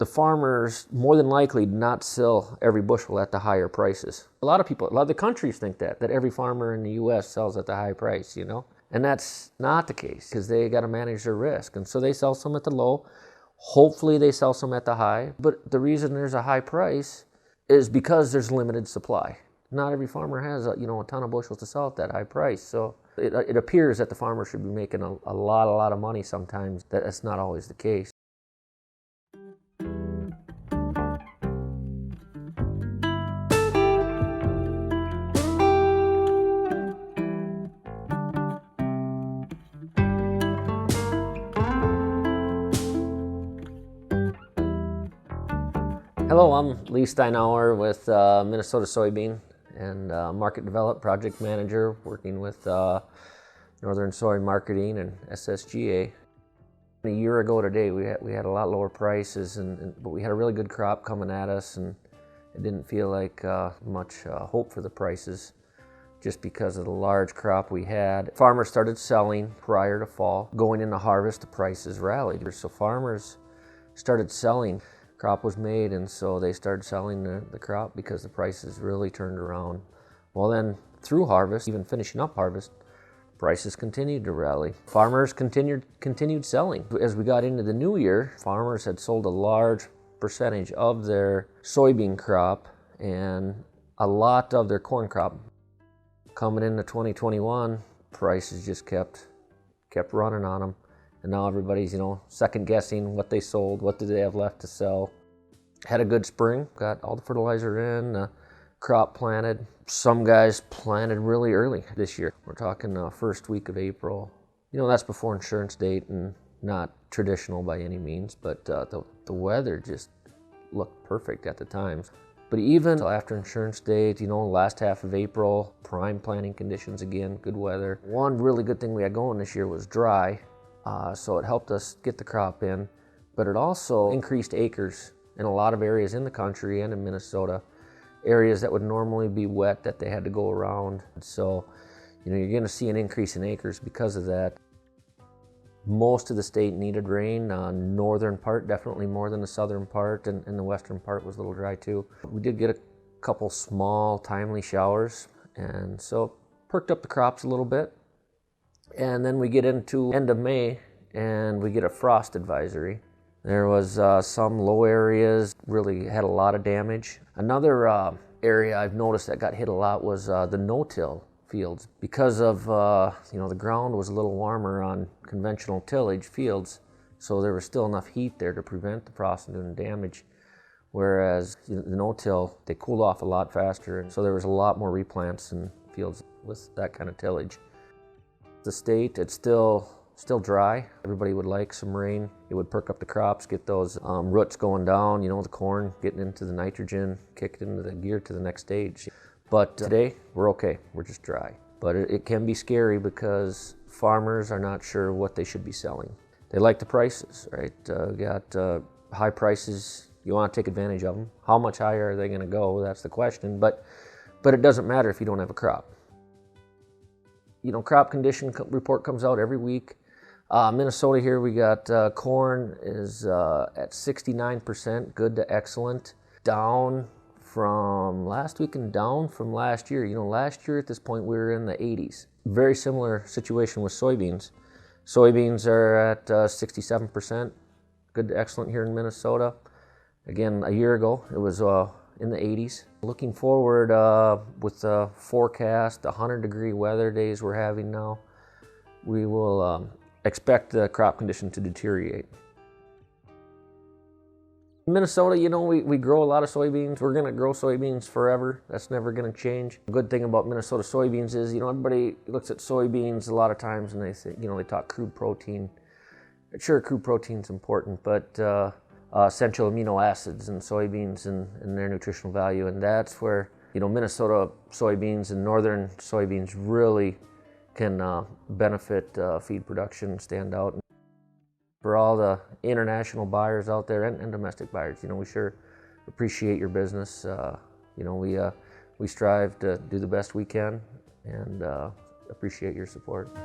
the farmers more than likely did not sell every bushel at the higher prices. A lot of the countries think that every farmer in the U.S. sells at the high price, And that's not the case because they got to manage their risk. And so they sell some at the low. Hopefully they sell some at the high. But the reason there's a high price is because there's limited supply. Not every farmer has a ton of bushels to sell at that high price. So it appears that the farmer should be making a lot of money sometimes. That's not always the case. Hello, I'm Lee Steinhauer with Minnesota Soybean and Market Development Project Manager working with Northern Soy Marketing and SSGA. A year ago today we had a lot lower prices, but we had a really good crop coming at us, and it didn't feel like much hope for the prices just because of the large crop we had. Farmers started selling prior to fall. Going into harvest, the prices rallied. So farmers started selling. Crop was made, and so they started selling the crop because the prices really turned around. Well, then through harvest, even finishing up harvest, prices continued to rally. Farmers continued selling. As we got into the new year, farmers had sold a large percentage of their soybean crop and a lot of their corn crop. Coming into 2021, prices just kept running on them. And now everybody's, second guessing what they sold, what do they have left to sell. Had a good spring, got all the fertilizer in, crop planted. Some guys planted really early this year. We're talking first week of April. That's before insurance date and not traditional by any means, but the weather just looked perfect at the time. But even after insurance date, last half of April, prime planting conditions again, good weather. One really good thing we had going this year was dry. So it helped us get the crop in, but it also increased acres in a lot of areas in the country and in Minnesota, areas that would normally be wet that they had to go around. So, you're going to see an increase in acres because of that. Most of the state needed rain. Northern part definitely more than the southern part, and the western part was a little dry too. We did get a couple small, timely showers, and so perked up the crops a little bit. And then we get into end of May and we get a frost advisory. There was some low areas, really had a lot of damage. Another area I've noticed that got hit a lot was the no-till fields. Because of, the ground was a little warmer on conventional tillage fields, so there was still enough heat there to prevent the frost from doing damage. Whereas the no-till, they cooled off a lot faster, and so there was a lot more replants in fields with that kind of tillage. The state, it's still dry. Everybody would like some rain. It would perk up the crops, get those roots going down, the corn getting into the nitrogen, kick it into the gear to the next stage. But today, we're okay. We're just dry. But it can be scary because farmers are not sure what they should be selling. They like the prices, right? Got high prices. You want to take advantage of them. How much higher are they going to go? That's the question. But it doesn't matter if you don't have a crop. Crop condition report comes out every week. Minnesota here, we got corn is at 69%, good to excellent. Down from last week and down from last year. Last year at this point we were in the 80s. Very similar situation with soybeans. Soybeans are at 67%, good to excellent here in Minnesota. Again, a year ago it was in the 80s. Looking forward with the forecast, the 100-degree weather days we're having now, we will expect the crop condition to deteriorate. In Minnesota, we grow a lot of soybeans. We're going to grow soybeans forever. That's never going to change. The good thing about Minnesota soybeans is, everybody looks at soybeans a lot of times and they say, they talk crude protein. Sure, crude protein's important, but essential amino acids in soybeans and their nutritional value, and that's where Minnesota soybeans and northern soybeans really can benefit feed production, stand out. For all the international buyers out there and domestic buyers, we sure appreciate your business. We strive to do the best we can and appreciate your support.